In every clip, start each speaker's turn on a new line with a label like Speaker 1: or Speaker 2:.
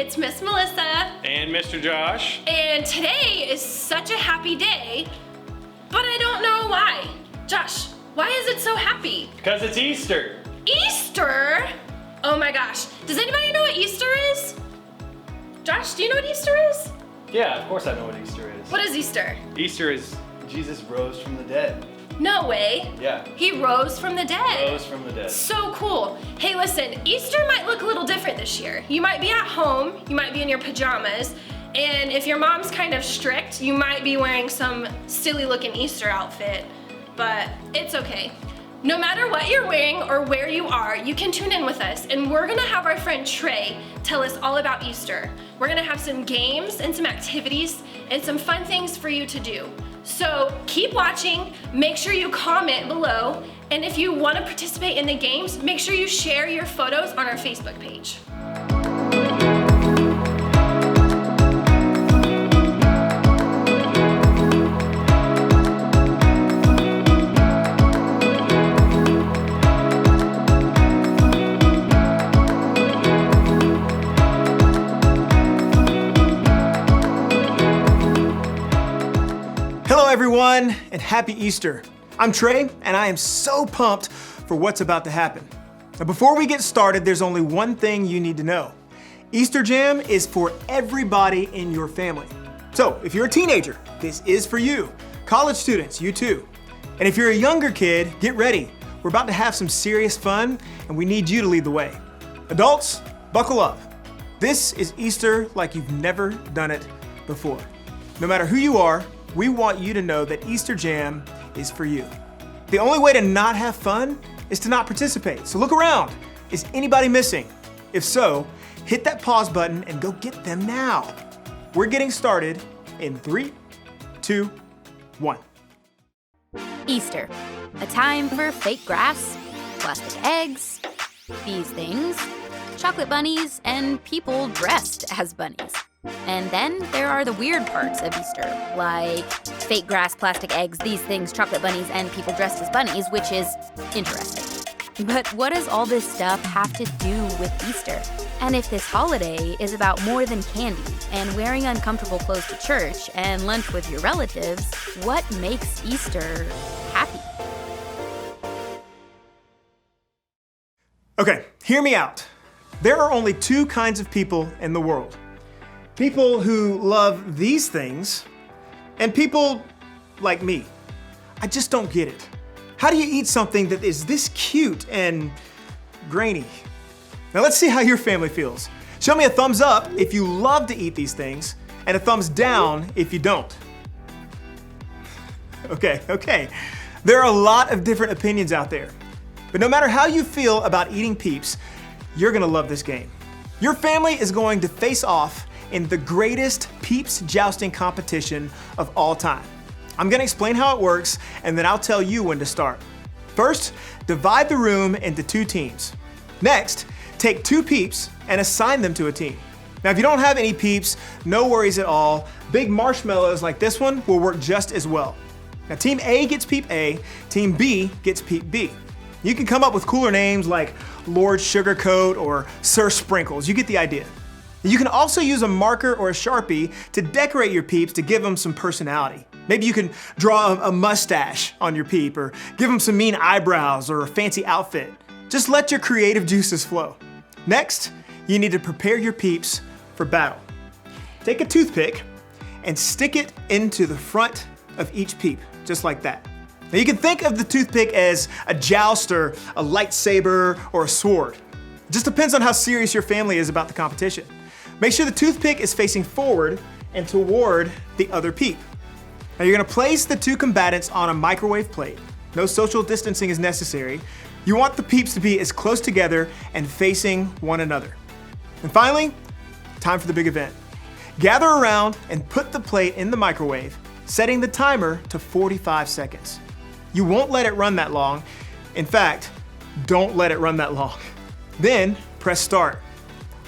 Speaker 1: it's Miss Melissa.
Speaker 2: And Mr. Josh.
Speaker 1: And today is such a happy day, but I don't know why. Josh, why is it so happy?
Speaker 2: Because it's Easter.
Speaker 1: Easter? Oh my gosh. Does anybody know what Easter is? Josh, do you know what Easter is?
Speaker 2: Yeah, of course I know what Easter is.
Speaker 1: What is Easter?
Speaker 2: Easter is Jesus rose from the dead.
Speaker 1: No way.
Speaker 2: Yeah.
Speaker 1: He rose from the dead.
Speaker 2: Rose from the dead.
Speaker 1: So cool. Hey, listen, Easter might look a little different this year. You might be at home, you might be in your pajamas, and if your mom's kind of strict, you might be wearing some silly looking Easter outfit, but it's okay. No matter what you're wearing or where you are, you can tune in with us, and we're gonna have our friend Trey tell us all about Easter. We're gonna have some games and some activities and some fun things for you to do. So keep watching, make sure you comment below, and if you wanna participate in the games, make sure you share your photos on our Facebook page.
Speaker 3: Hello everyone, and happy Easter. I'm Trey, and I am so pumped for what's about to happen. Now before we get started, there's only one thing you need to know. Easter Jam is for everybody in your family. So if you're a teenager, this is for you. College students, you too. And if you're a younger kid, get ready. We're about to have some serious fun, and we need you to lead the way. Adults, buckle up. This is Easter like you've never done it before. No matter who you are, we want you to know that Easter Jam is for you. The only way to not have fun is to not participate. So look around. Is anybody missing? If so, hit that pause button and go get them now. We're getting started in 3, 2, 1.
Speaker 4: Easter, a time for fake grass, plastic eggs, these things, chocolate bunnies, and people dressed as bunnies. And then there are the weird parts of Easter, like fake grass, plastic eggs, these things, chocolate bunnies, and people dressed as bunnies, which is interesting. But what does all this stuff have to do with Easter? And if this holiday is about more than candy and wearing uncomfortable clothes to church and lunch with your relatives, what makes Easter happy?
Speaker 3: Okay, hear me out. There are only two kinds of people in the world. People who love these things, and people like me. I just don't get it. How do you eat something that is this cute and grainy? Now let's see how your family feels. Show me a thumbs up if you love to eat these things, and a thumbs down if you don't. Okay. There are a lot of different opinions out there. But no matter how you feel about eating Peeps, you're gonna love this game. Your family is going to face off in the greatest Peeps jousting competition of all time. I'm gonna explain how it works, and then I'll tell you when to start. First, divide the room into 2 teams. Next, take 2 Peeps and assign them to a team. Now, if you don't have any Peeps, no worries at all. Big marshmallows like this one will work just as well. Now, Team A gets Peep A, Team B gets Peep B. You can come up with cooler names like Lord Sugarcoat or Sir Sprinkles. You get the idea. You can also use a marker or a Sharpie to decorate your Peeps to give them some personality. Maybe you can draw a mustache on your Peep, or give them some mean eyebrows or a fancy outfit. Just let your creative juices flow. Next, you need to prepare your Peeps for battle. Take a toothpick and stick it into the front of each Peep, just like that. Now you can think of the toothpick as a jouster, a lightsaber, or a sword. It just depends on how serious your family is about the competition. Make sure the toothpick is facing forward and toward the other Peep. Now you're gonna place the 2 combatants on a microwave plate. No social distancing is necessary. You want the Peeps to be as close together and facing one another. And finally, time for the big event. Gather around and put the plate in the microwave, setting the timer to 45 seconds. You won't let it run that long. In fact, don't let it run that long. Then press start.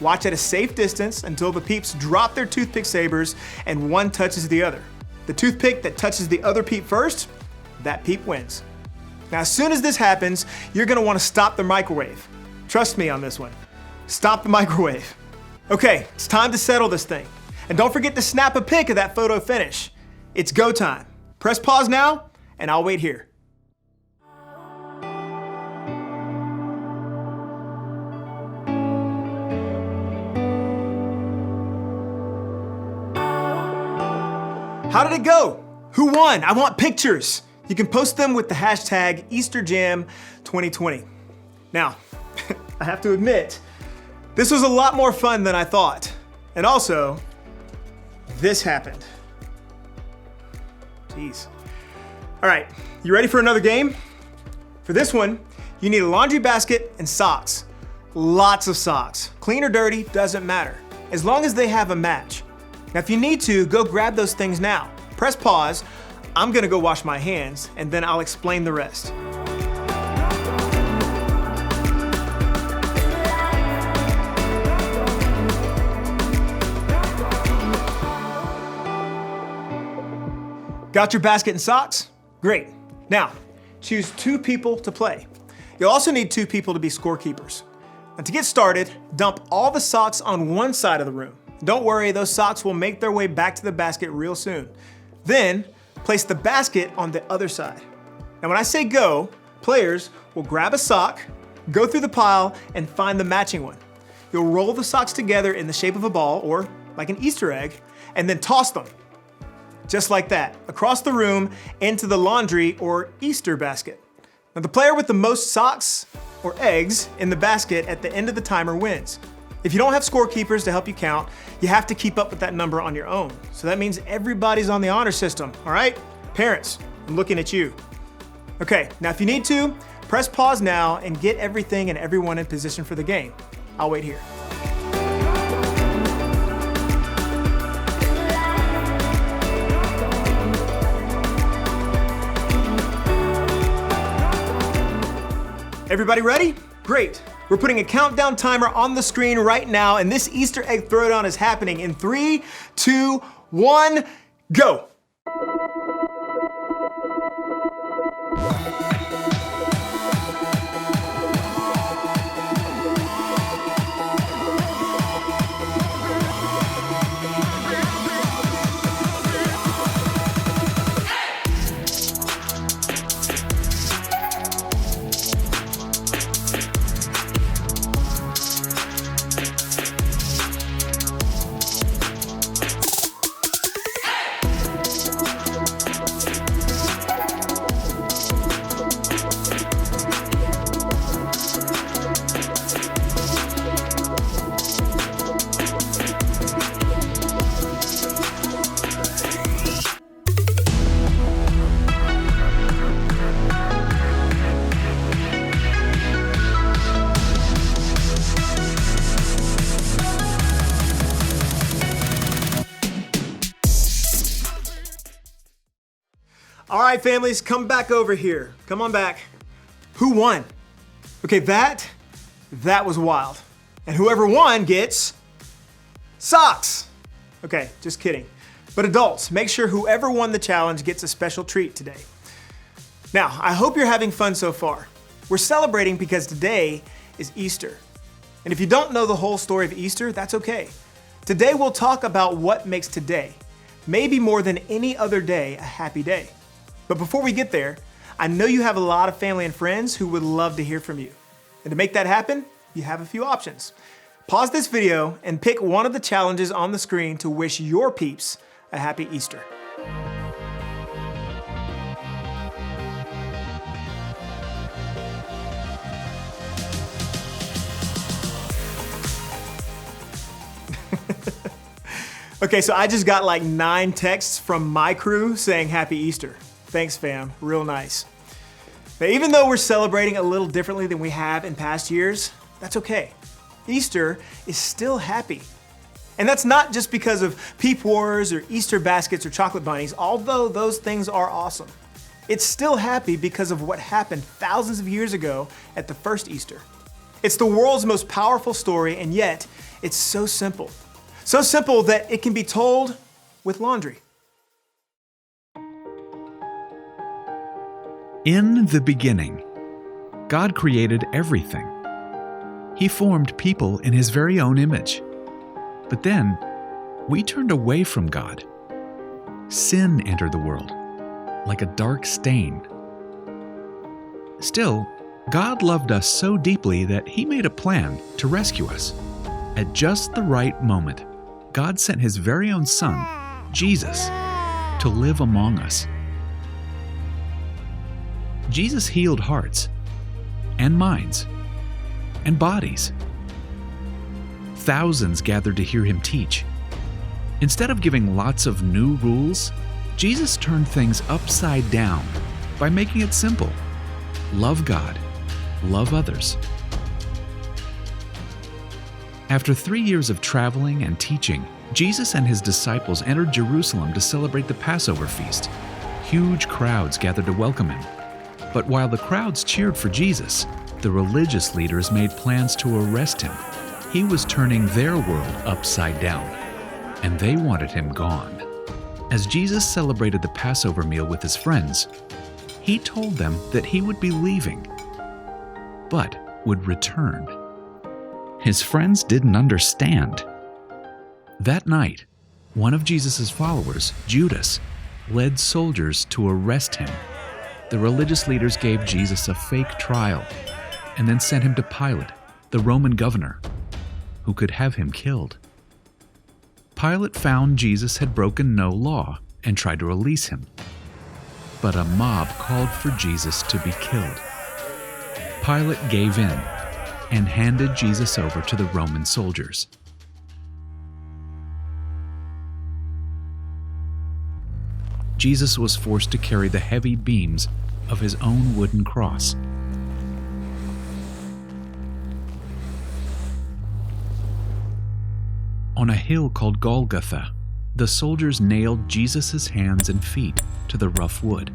Speaker 3: Watch at a safe distance until the Peeps drop their toothpick sabers and one touches the other. The toothpick that touches the other Peep first, that Peep wins. Now, as soon as this happens, you're gonna wanna stop the microwave. Trust me on this one. Stop the microwave. Okay, it's time to settle this thing. And don't forget to snap a pic of that photo finish. It's go time. Press pause now, and I'll wait here. How did it go? Who won? I want pictures. You can post them with the hashtag EasterJam2020. Now, I have to admit, this was a lot more fun than I thought. And also, this happened. Jeez. All right, you ready for another game? For this one, you need a laundry basket and socks. Lots of socks. Clean or dirty, doesn't matter, as long as they have a match. Now, if you need to, go grab those things now. Press pause. I'm gonna go wash my hands, and then I'll explain the rest. Got your basket and socks? Great. Now, choose 2 people to play. You'll also need 2 people to be scorekeepers. Now, to get started, dump all the socks on one side of the room. Don't worry, those socks will make their way back to the basket real soon. Then, place the basket on the other side. Now, when I say go, players will grab a sock, go through the pile, and find the matching one. You'll roll the socks together in the shape of a ball, or like an Easter egg, and then toss them. Just like that, across the room into the laundry or Easter basket. Now, the player with the most socks or eggs in the basket at the end of the timer wins. If you don't have scorekeepers to help you count, you have to keep up with that number on your own. So that means everybody's on the honor system, all right? Parents, I'm looking at you. Okay, now if you need to, press pause now and get everything and everyone in position for the game. I'll wait here. Everybody ready? Great. We're putting a countdown timer on the screen right now, and this Easter egg throwdown is happening in 3, 2, 1, go. All right, families, come back over here. Come on back. Who won? Okay, that was wild. And whoever won gets socks. Okay, just kidding. But adults, make sure whoever won the challenge gets a special treat today. Now, I hope you're having fun so far. We're celebrating because today is Easter. And if you don't know the whole story of Easter, that's okay. Today we'll talk about what makes today, maybe more than any other day, a happy day. But before we get there, I know you have a lot of family and friends who would love to hear from you. And to make that happen, you have a few options. Pause this video and pick one of the challenges on the screen to wish your peeps a happy Easter. Okay, so I just got like 9 texts from my crew saying happy Easter. Thanks, fam, real nice. Now, even though we're celebrating a little differently than we have in past years, that's okay. Easter is still happy. And that's not just because of peep wars or Easter baskets or chocolate bunnies, although those things are awesome. It's still happy because of what happened thousands of years ago at the first Easter. It's the world's most powerful story, and yet it's so simple. So simple that it can be told with laundry.
Speaker 5: In the beginning, God created everything. He formed people in His very own image. But then, we turned away from God. Sin entered the world, like a dark stain. Still, God loved us so deeply that He made a plan to rescue us. At just the right moment, God sent His very own Son, Jesus, to live among us. Jesus healed hearts and minds and bodies. Thousands gathered to hear Him teach. Instead of giving lots of new rules, Jesus turned things upside down by making it simple. Love God, love others. After 3 years of traveling and teaching, Jesus and His disciples entered Jerusalem to celebrate the Passover feast. Huge crowds gathered to welcome Him. But while the crowds cheered for Jesus, the religious leaders made plans to arrest Him. He was turning their world upside down, and they wanted Him gone. As Jesus celebrated the Passover meal with His friends, He told them that He would be leaving, but would return. His friends didn't understand. That night, one of Jesus' followers, Judas, led soldiers to arrest Him. The religious leaders gave Jesus a fake trial and then sent Him to Pilate, the Roman governor, who could have Him killed. Pilate found Jesus had broken no law and tried to release Him. But a mob called for Jesus to be killed. Pilate gave in and handed Jesus over to the Roman soldiers. Jesus was forced to carry the heavy beams of His own wooden cross. On a hill called Golgotha, the soldiers nailed Jesus' hands and feet to the rough wood.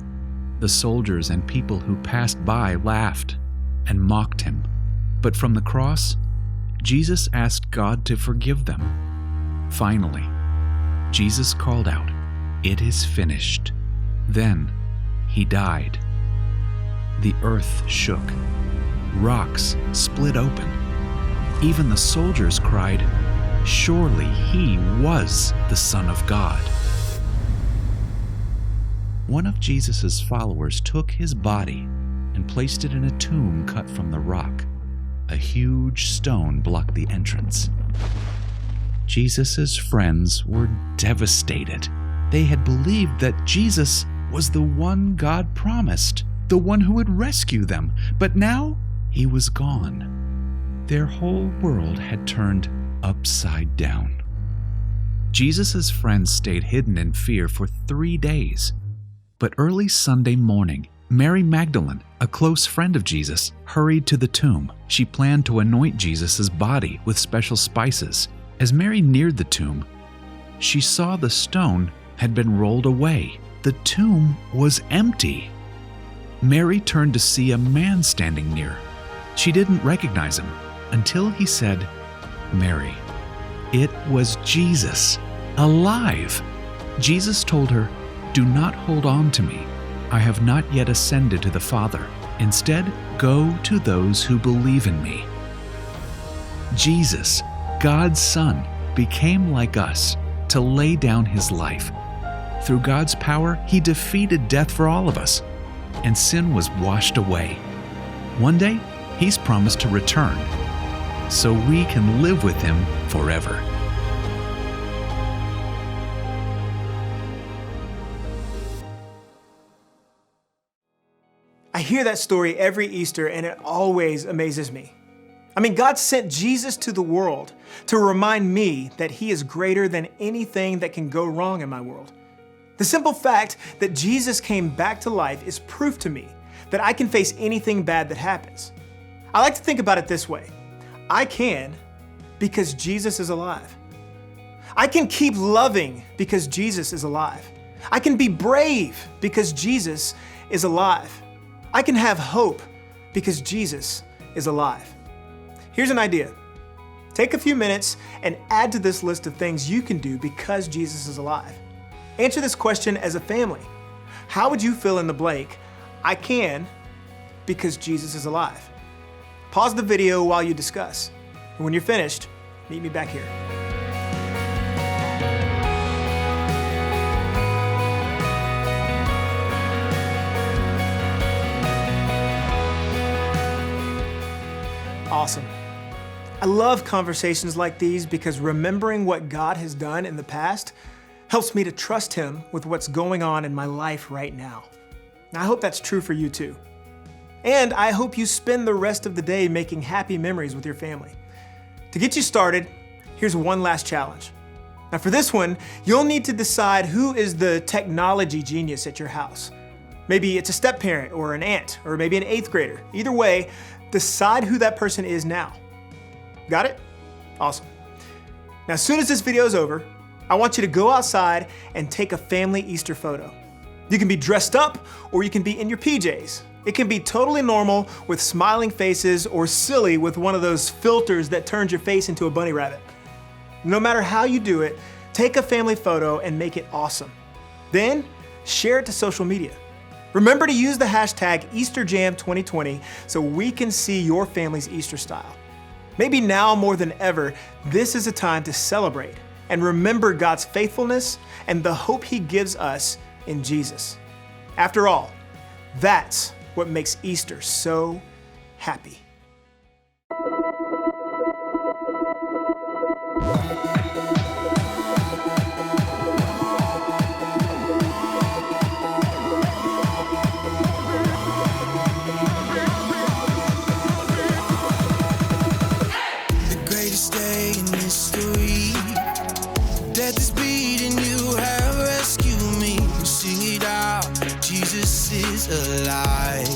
Speaker 5: The soldiers and people who passed by laughed and mocked Him. But from the cross, Jesus asked God to forgive them. Finally, Jesus called out, "It is finished." Then He died. The earth shook. Rocks split open. Even the soldiers cried, "Surely He was the Son of God." One of Jesus' followers took His body and placed it in a tomb cut from the rock. A huge stone blocked the entrance. Jesus' friends were devastated. They had believed that Jesus was the one God promised, the one who would rescue them, but now He was gone. Their whole world had turned upside down. Jesus' friends stayed hidden in fear for 3 days. But early Sunday morning, Mary Magdalene, a close friend of Jesus, hurried to the tomb. She planned to anoint Jesus' body with special spices. As Mary neared the tomb, she saw the stone had been rolled away. The tomb was empty. Mary turned to see a man standing near. She didn't recognize him until he said, "Mary." It was Jesus, alive. Jesus told her, "Do not hold on to me. I have not yet ascended to the Father. Instead, go to those who believe in me." Jesus, God's Son, became like us to lay down His life. Through God's power, He defeated death for all of us, and sin was washed away. One day, He's promised to return, so we can live with Him forever.
Speaker 3: I hear that story every Easter and it always amazes me. I mean, God sent Jesus to the world to remind me that He is greater than anything that can go wrong in my world. The simple fact that Jesus came back to life is proof to me that I can face anything bad that happens. I like to think about it this way. I can because Jesus is alive. I can keep loving because Jesus is alive. I can be brave because Jesus is alive. I can have hope because Jesus is alive. Here's an idea. Take a few minutes and add to this list of things you can do because Jesus is alive. Answer this question as a family. How would you fill in the blank? I can because Jesus is alive. Pause the video while you discuss. And when you're finished, meet me back here. Awesome. I love conversations like these because remembering what God has done in the past helps me to trust Him with what's going on in my life right now. I hope that's true for you too. And I hope you spend the rest of the day making happy memories with your family. To get you started, here's one last challenge. Now for this one, you'll need to decide who is the technology genius at your house. Maybe it's a step-parent or an aunt, or maybe an 8th grader. Either way, decide who that person is now. Got it? Awesome. Now as soon as this video is over, I want you to go outside and take a family Easter photo. You can be dressed up or you can be in your PJs. It can be totally normal with smiling faces or silly with one of those filters that turns your face into a bunny rabbit. No matter how you do it, take a family photo and make it awesome. Then share it to social media. Remember to use the hashtag EasterJam2020 so we can see your family's Easter style. Maybe now more than ever, this is a time to celebrate and remember God's faithfulness and the hope He gives us in Jesus. After all, that's what makes Easter so happy.
Speaker 6: The greatest day in history. Death is beating, you have rescued me. Sing it out, Jesus is alive.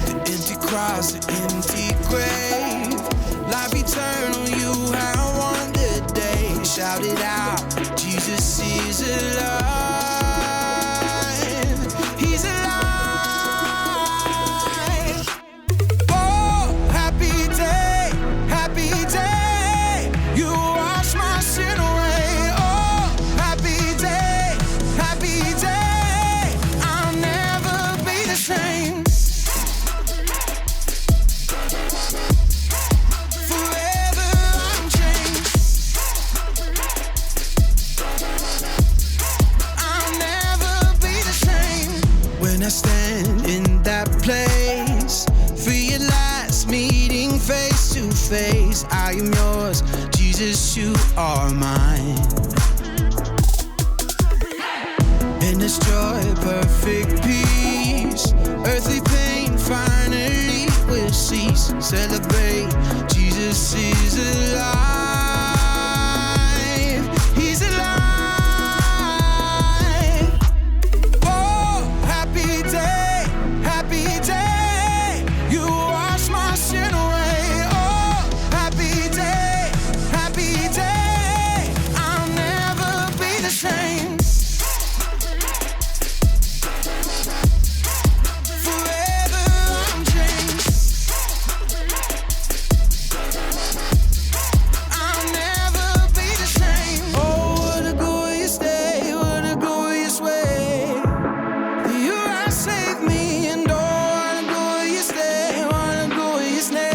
Speaker 6: The empty cross, the empty grave, life eternal, you have won the day. Shout it out, Jesus is alive. He's alive. Oh, happy day, happy day. You wash my sin away. Oh, happy day, happy day. I'll never be the same. Forever I'm changed. I'll never be the same. When I stand in that place, realize meeting face to face. I am yours, Jesus, you are mine. In this joy, perfect peace, earthly pain finally will cease. Celebrate, Jesus is alive. He's alive. Oh, happy day, happy day. You wash my sin away. Oh, happy day, happy day. I'll never be the same. Forever I'm changed. I'll never be the same. Oh, what a glorious day, what a glorious way. You have saved me, and oh, what a glorious day, what a glorious name.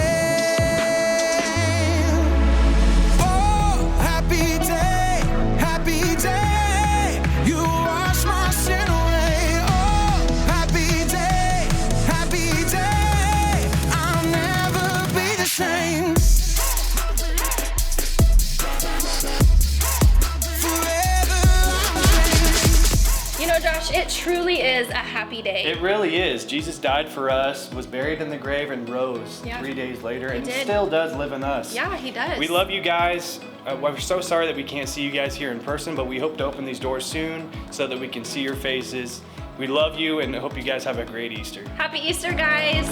Speaker 6: Oh, happy day, happy day. You wash my sin away. Oh, happy day, happy day. I'll never be the same. Forever I'm changed.
Speaker 1: You know, Josh, it truly is a happy day.
Speaker 2: It really is. Jesus died for us, was buried in the grave, and rose
Speaker 1: Yeah.
Speaker 2: 3 days later, and
Speaker 1: did.
Speaker 2: still does live in us.
Speaker 1: Yeah, He does.
Speaker 2: We love you guys. We're so sorry that we can't see you guys here in person, but we hope to open these doors soon so that we can see your faces. We love you and hope you guys have a great Easter.
Speaker 1: Happy Easter, guys.